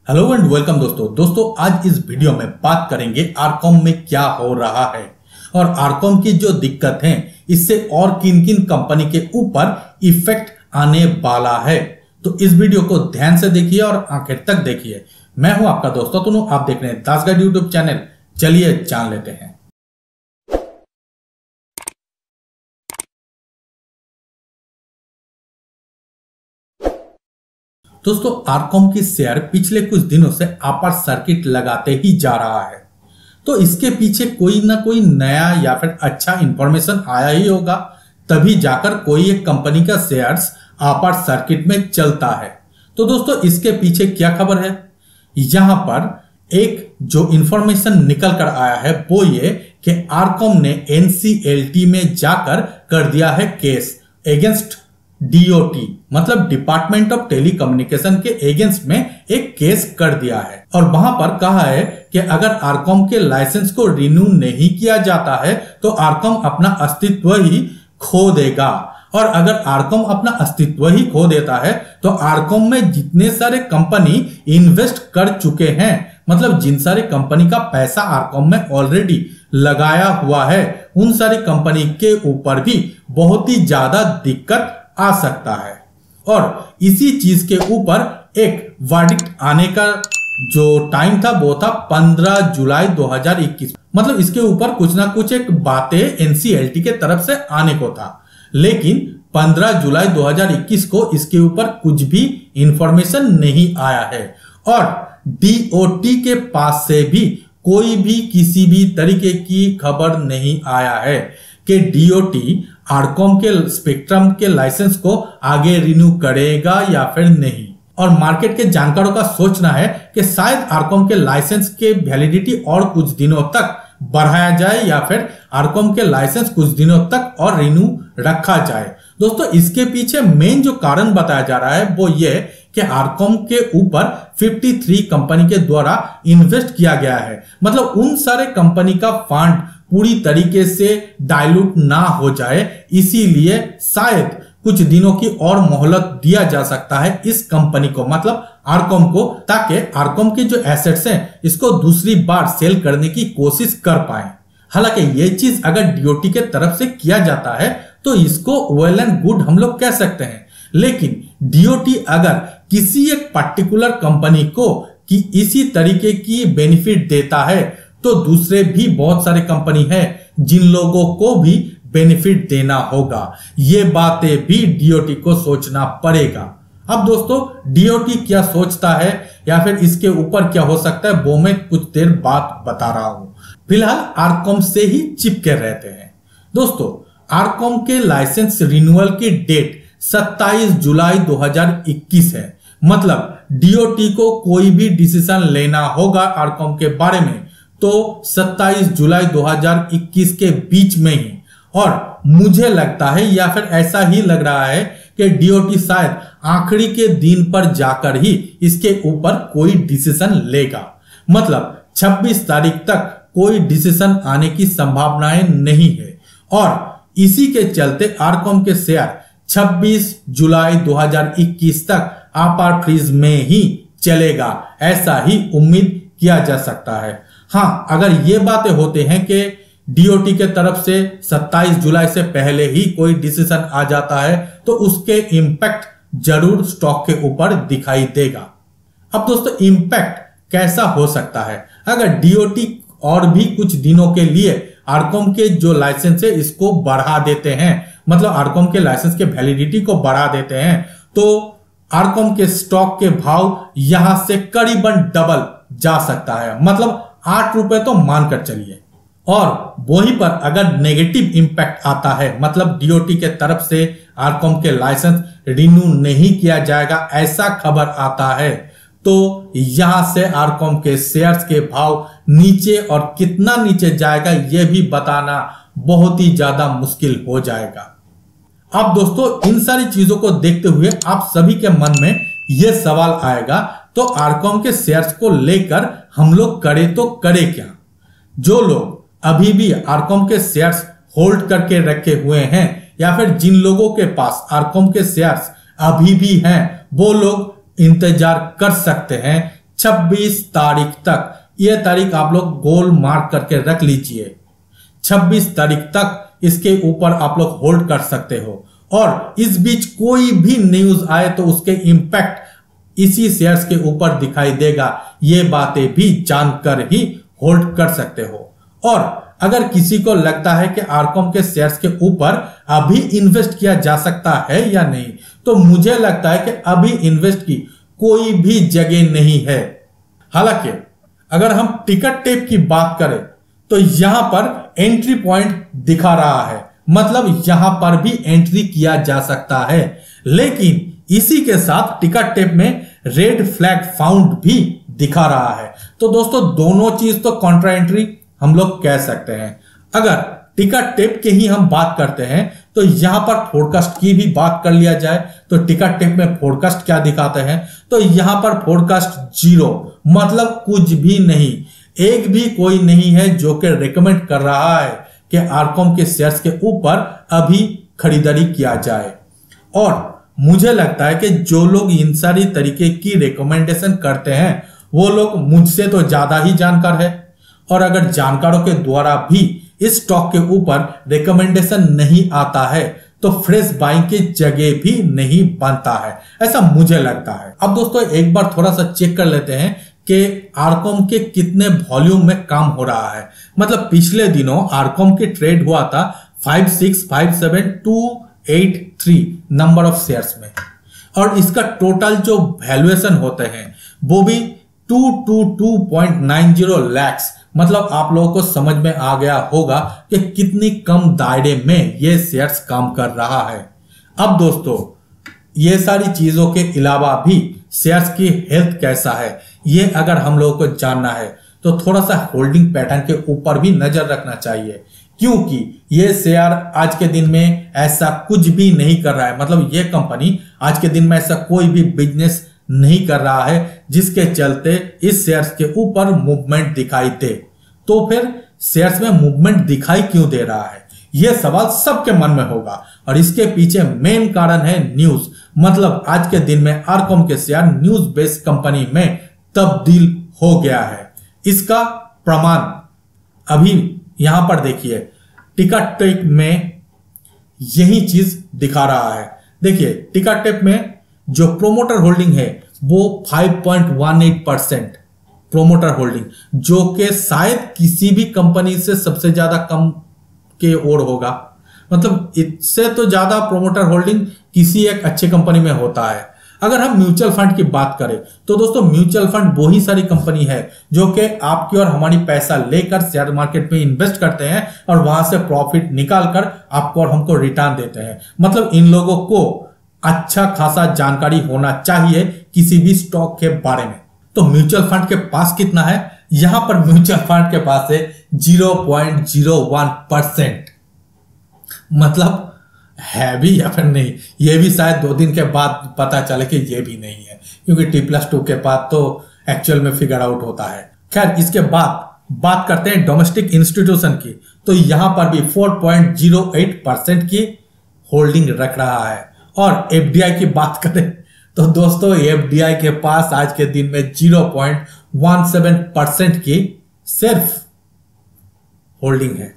Hello and welcome दोस्तों आज इस वीडियो में बात करेंगे आरकॉम में क्या हो रहा है और आरकॉम की जो दिक्कत है इससे और किन किन कंपनी के ऊपर इफेक्ट आने वाला है। तो इस वीडियो को ध्यान से देखिए और आखिर तक देखिए। मैं हूं आपका दोस्त तुनु, आप देख रहे हैं दास गाइड यूट्यूब चैनल। चलिए जान लेते हैं। दोस्तों आरकॉम की शेयर पिछले कुछ दिनों से अपर सर्किट लगाते ही जा रहा है, तो इसके पीछे कोई ना कोई नया या फिर अच्छा इंफॉर्मेशन आया ही होगा, तभी जाकर कोई एक कंपनी का शेयर्स अपर सर्किट में चलता है। तो दोस्तों इसके पीछे क्या खबर है, यहां पर एक जो इंफॉर्मेशन निकल कर आया है वो ये कि आरकॉम ने NCLT में जाकर कर दिया है केस अगेंस्ट DOT, मतलब डिपार्टमेंट ऑफ टेलीकम्युनिकेशन के अगेंस्ट में एक केस कर दिया है। और वहां पर कहा है कि अगर आरकॉम के लाइसेंस को रिन्यू नहीं किया जाता है तो आरकॉम अपना अस्तित्व ही खो देगा। और अगर आरकॉम अपना अस्तित्व ही खो देता है तो आरकॉम में जितने सारे कंपनी इन्वेस्ट कर चुके हैं, मतलब जिन सारे कंपनी का पैसा आरकॉम में ऑलरेडी लगाया हुआ है, उन सारी कंपनी के ऊपर भी बहुत ही ज्यादा दिक्कत आ सकता है। और इसी चीज के ऊपर एक वर्डिक्ट आने का जो टाइम था वो था 15 जुलाई 2021, मतलब इसके ऊपर कुछ ना कुछ एक बातें NCLT के तरफ से आने को था, लेकिन 15 जुलाई 2021 को इसके ऊपर कुछ भी इंफॉर्मेशन नहीं आया है। और DOT के पास से भी कोई भी किसी भी तरीके की खबर नहीं आया है कि DOT आरकॉम के स्पेक्ट्रम के लाइसेंस को आगे रिन्यू करेगा या फिर नहीं। और मार्केट के जानकारों का सोचना है कि शायद आरकॉम के लाइसेंस के वैलिडिटी और कुछ दिनों तक बढ़ाया जाए या फिर आरकॉम के लाइसेंस कुछ दिनों तक और रिन्यू रखा जाए। दोस्तों इसके पीछे मेन जो कारण बताया जा रहा है वो ये कि आरकॉम के ऊपर 53 कंपनी के द्वारा इन्वेस्ट किया गया है, मतलब उन सारे कंपनी का फंड पूरी तरीके से डाइल्यूट ना हो जाए, इसीलिए शायद कुछ दिनों की और मोहलत दिया जा सकता है इस कंपनी को, मतलब आरकॉम को, ताकि आरकॉम के जो एसेट्स हैं इसको दूसरी बार सेल करने की कोशिश कर पाए। हालांकि ये चीज अगर DOT के तरफ से किया जाता है तो इसको वेल एंड गुड हम लोग कह सकते हैं, लेकिन DOT अगर किसी एक पर्टिकुलर कंपनी को कि इसी तरीके की बेनिफिट देता है तो दूसरे भी बहुत सारे कंपनी है जिन लोगों को भी बेनिफिट देना होगा। ये बातें भी DOT को सोचना पड़ेगा। अब दोस्तों DOT क्या सोचता है या फिर इसके ऊपर क्या हो सकता है वो मैं कुछ देर बाद बता रहा हूं। फिलहाल आरकॉम से ही चिपके रहते हैं। दोस्तों आरकॉम के लाइसेंस रिन्यूअल की डेट 27 जुलाई 2021 है, मतलब DOT को कोई भी डिसीजन लेना होगा आरकॉम के बारे में तो 27 जुलाई 2021 के बीच में ही। और मुझे लगता है या फिर ऐसा ही लग रहा है कि DOT शायद आखिरी के दिन पर जाकर ही इसके ऊपर कोई डिसीजन लेगा, मतलब 26 तारीख तक कोई डिसीजन आने की संभावनाएं नहीं है। और इसी के चलते आरकॉम के शेयर 26 जुलाई 2021 तक अपर फ्रीज में ही चलेगा, ऐसा ही उम्मीद किया जा सकता है। हाँ, अगर ये बातें होते हैं कि DOT के तरफ से 27 जुलाई से पहले ही कोई डिसीजन आ जाता है तो उसके इंपैक्ट जरूर स्टॉक के ऊपर दिखाई देगा। अब दोस्तों इंपैक्ट कैसा हो सकता है, अगर DOT और भी कुछ दिनों के लिए आरकॉम के जो लाइसेंस है इसको बढ़ा देते हैं, मतलब आरकॉम के लाइसेंस के वैलिडिटी को बढ़ा देते हैं, तो आरकॉम के स्टॉक के भाव यहां से करीबन डबल जा सकता है, मतलब 8 रुपए तो मानकर चलिए। और वहीं पर अगर नेगेटिव इंपैक्ट आता है, मतलब DOT के तरफ से आरकॉम के लाइसेंस रिन्यू नहीं किया जाएगा ऐसा खबर आता है, तो यहां से आरकॉम के शेयर्स के भाव नीचे और कितना नीचे जाएगा यह भी बताना बहुत ही ज्यादा मुश्किल हो जाएगा। अब दोस्तों इन सारी चीजों को देखते हुए आप सभी के मन में यह सवाल आएगा, तो आरकॉम के शेयर्स को लेकर हम लोग करें तो करें क्या। जो लोग अभी भी आरकॉम के शेयर्स होल्ड करके रखे हुए हैं या फिर जिन लोगों के पास आरकॉम के शेयर्स अभी भी हैं वो लोग इंतजार कर सकते हैं 26 तारीख तक, ये तारीख आप लोग गोल मार्क करके रख लीजिए, 26 तारीख तक इसके ऊपर आप लोग होल्ड कर सकते हो। और इस बीच कोई भी न्यूज आए तो उसके इंपैक्ट इसी शेयर्स के ऊपर दिखाई देगा, ये बातें भी जानकर ही होल्ड कर सकते हो। और अगर किसी को लगता है कि आरकॉम के शेयर्स के ऊपर अभी इन्वेस्ट किया जा सकता है या नहीं, तो मुझे लगता है कि अभी इन्वेस्ट की कोई भी जगह नहीं है। हालांकि अगर हम टिकट टेप की बात करें तो यहां पर एंट्री पॉइंट दिखा रहा है, मतलब यहां पर भी एंट्री किया जा सकता है। लेकिन इसी के साथ टिकट टेप में रेड फ्लैग फाउंड भी दिखा रहा है। तो दोस्तों दोनों चीज तो कॉन्ट्रा एंट्री हम लोग कह सकते हैं। अगर टिकट टेप के ही हम बात करते हैं तो यहां पर फोरकास्ट की भी बात कर लिया जाए तो टिकट टेप में फोरकास्ट क्या दिखाते हैं, तो यहां पर फोरकास्ट 0, मतलब कुछ भी नहीं, एक भी कोई नहीं है जो कि रेकमेंड कर रहा है कि आरकॉम के शेयर्स के ऊपर अभी खरीदारी किया जाए। और मुझे लगता है कि जो लोग इन सारी तरीके की रिकमेंडेशन करते हैं वो लोग मुझसे तो ज्यादा ही जानकार है। और अगर जानकारों के द्वारा भी इस स्टॉक के ऊपर रिकमेंडेशन नहीं आता है तो फ्रेश बाइंग की जगह भी नहीं बनता है, ऐसा मुझे लगता है। अब दोस्तों एक बार थोड़ा सा चेक कर लेते हैं कि आरकॉम के कितने वॉल्यूम में काम हो रहा है। मतलब पिछले दिनों आरकॉम के ट्रेड हुआ था 5657,283 नंबर ऑफ शेयर्स में, और इसका टोटल जो वैल्यूएशन होते हैं वो भी 222.90 लाख। मतलब आप लोगों को समझ में आ गया होगा कि कितनी कम दायरे में ये शेयर्स काम कर रहा है। अब दोस्तों ये सारी चीजों के अलावा भी शेयर्स की हेल्थ कैसा है, ये अगर हम लोगों को जानना है तो थोड़ा सा होल्डिंग पैटर्न के ऊपर भी नजर रखना चाहिए, क्योंकि ये शेयर आज के दिन में ऐसा कुछ भी नहीं कर रहा है। मतलब ये कंपनी आज के दिन में ऐसा कोई भी बिजनेस नहीं कर रहा है जिसके चलते इस शेयर्स के ऊपर मूवमेंट दिखाई दे। तो फिर शेयर्स में मूवमेंट दिखाई क्यों दे रहा है, यह सवाल सबके मन में होगा। और इसके पीछे मेन कारण है न्यूज। मतलब आज के दिन में आरकॉम के शेयर न्यूज बेस्ड कंपनी में तब्दील हो गया है। इसका प्रमाण अभी यहां पर देखिए, टिकट टेप में यही चीज दिखा रहा है। देखिए टिकट टेप में जो प्रोमोटर होल्डिंग है वो 5.18% प्रोमोटर होल्डिंग, जो कि शायद किसी भी कंपनी से सबसे ज्यादा कम के ओर होगा। मतलब इससे तो ज्यादा प्रोमोटर होल्डिंग किसी एक अच्छे कंपनी में होता है। अगर हम म्यूचुअल फंड की बात करें तो दोस्तों म्यूचुअल फंड वो ही सारी कंपनी है जो कि आपकी और हमारी पैसा लेकर शेयर मार्केट में इन्वेस्ट करते हैं और वहां से प्रॉफिट निकालकर आपको और हमको रिटर्न देते हैं। मतलब इन लोगों को अच्छा खासा जानकारी होना चाहिए किसी भी स्टॉक के बारे में। तो म्यूचुअल फंड के पास कितना है, यहां पर म्यूचुअल फंड के पास है 0.01%। मतलब है भी या फिर नहीं, ये भी शायद 2 दिन के बाद पता चले कि ये भी नहीं है, क्योंकि T+2 के बाद तो एक्चुअल में फिगर आउट होता है। खैर इसके बाद बात करते हैं डोमेस्टिक इंस्टीट्यूशन की, तो यहां पर भी 4.08% की होल्डिंग रख रहा है। और FDI की बात करें तो दोस्तों FDI के पास आज के दिन में 0.17% की सिर्फ होल्डिंग है।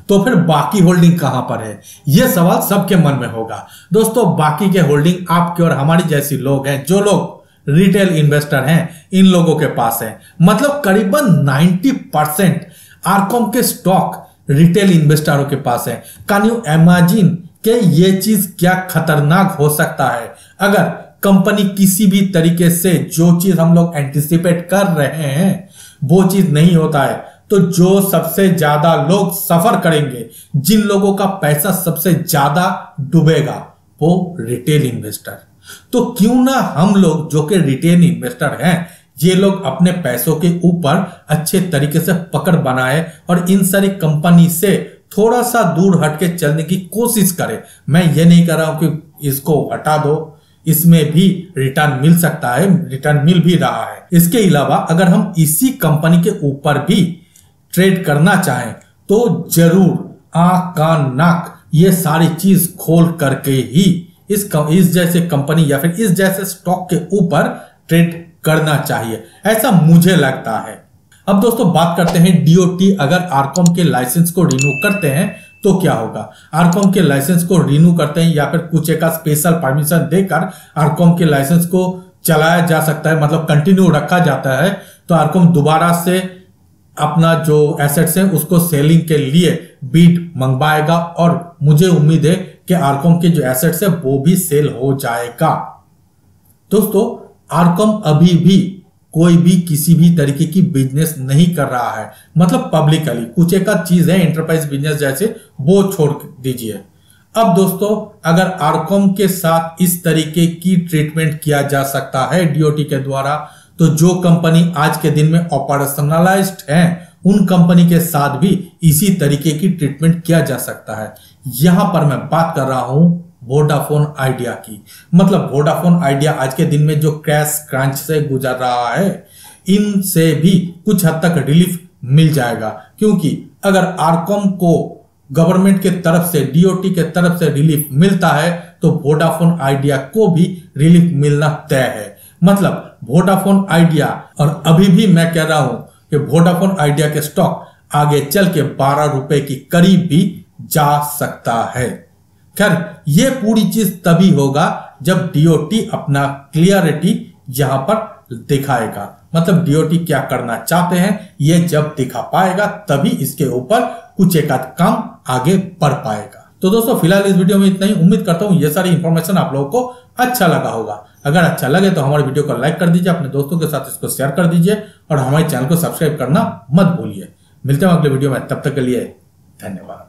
तो फिर बाकी होल्डिंग कहां पर है, यह सवाल सबके मन में होगा। दोस्तों बाकी के होल्डिंग आपके और हमारी जैसी लोग हैं, जो लोग रिटेल इन्वेस्टर हैं, इन लोगों के पास है। मतलब करीबन 90% आरकॉम के स्टॉक रिटेल इन्वेस्टरों के पास है। कैन यू इमेजिन कि ये चीज क्या खतरनाक हो सकता है अगर कंपनी किसी भी तरीके से जो चीज हम लोग एंटिसिपेट कर रहे हैं वो चीज नहीं होता है, तो जो सबसे ज्यादा लोग सफर करेंगे, जिन लोगों का पैसा सबसे ज्यादा डूबेगा, वो रिटेल इन्वेस्टर। तो क्यों ना हम लोग जो कि रिटेल इन्वेस्टर हैं, ये लोग अपने पैसों के ऊपर अच्छे तरीके से पकड़ बनाए और इन सारी कंपनी से थोड़ा सा दूर हटके चलने की कोशिश करें। मैं ये नहीं कर रहा हूं कि इसको हटा दो, इसमें भी रिटर्न मिल सकता है, रिटर्न मिल भी रहा है। इसके अलावा अगर हम इसी कंपनी के ऊपर भी ट्रेड करना चाहें तो जरूर आंख कान नाक ये सारी चीज खोल करके ही इस जैसे कंपनी या फिर इस जैसे स्टॉक के ऊपर ट्रेड करना चाहिए, ऐसा मुझे लगता है। अब दोस्तों बात करते हैं डीओटी अगर आरकॉम के लाइसेंस को रिन्यू करते हैं तो क्या होगा। आरकॉम के लाइसेंस को रिन्यू करते हैं या फिर कुछ एक स्पेशल परमिशन देकर आरकॉम के लाइसेंस को चलाया जा सकता है, मतलब कंटिन्यू रखा जाता है, तो आरकॉम दोबारा से अपना जो एसेट्स है उसको सेलिंग के लिए बीड मंगवाएगा और मुझे उम्मीद है कि आरकॉम के जो एसेट्स है वो भी सेल हो जाएगा। दोस्तों आरकॉम अभी भी कोई भी किसी भी तरीके की बिजनेस नहीं कर रहा है, मतलब पब्लिकली कुछ एक चीज है एंटरप्राइज बिजनेस जैसे, वो छोड़ दीजिए। अब दोस्तों अगर आरकॉम के साथ इस तरीके की ट्रीटमेंट किया जा सकता है डीओटी के द्वारा, तो जो कंपनी आज के दिन में ऑपरेशनलाइज्ड है उन कंपनी के साथ भी इसी तरीके की ट्रीटमेंट किया जा सकता है। यहां पर मैं बात कर रहा हूं वोडाफोन आइडिया की, मतलब वोडाफोन आइडिया आज के दिन में जो क्रैश क्रंच से गुजर रहा है, इनसे भी कुछ हद तक रिलीफ मिल जाएगा, क्योंकि अगर आरकॉम को गवर्नमेंट के तरफ से डीओटी के तरफ से रिलीफ मिलता है तो वोडाफोन आइडिया को भी रिलीफ मिलना तय है। मतलब वोडाफोन आइडिया, और अभी भी मैं कह रहा हूं कि वोडाफोन आइडिया के स्टॉक आगे चल के 12 रुपए की करीब भी जा सकता है। खैर ये पूरी चीज तभी होगा जब डीओटी अपना क्लियरिटी यहां पर दिखाएगा, मतलब डीओटी क्या करना चाहते हैं ये जब दिखा पाएगा तभी इसके ऊपर कुछ एक आध काम आगे बढ़ पाएगा। तो दोस्तों फिलहाल इस वीडियो में इतना ही। उम्मीद करता हूं ये सारी इंफॉर्मेशन आप लोगों को अच्छा लगा होगा। अगर अच्छा लगे तो हमारे वीडियो को लाइक कर दीजिए, अपने दोस्तों के साथ इसको शेयर कर दीजिए और हमारे चैनल को सब्सक्राइब करना मत भूलिए। मिलते हैं अगले वीडियो में, तब तक के लिए धन्यवाद।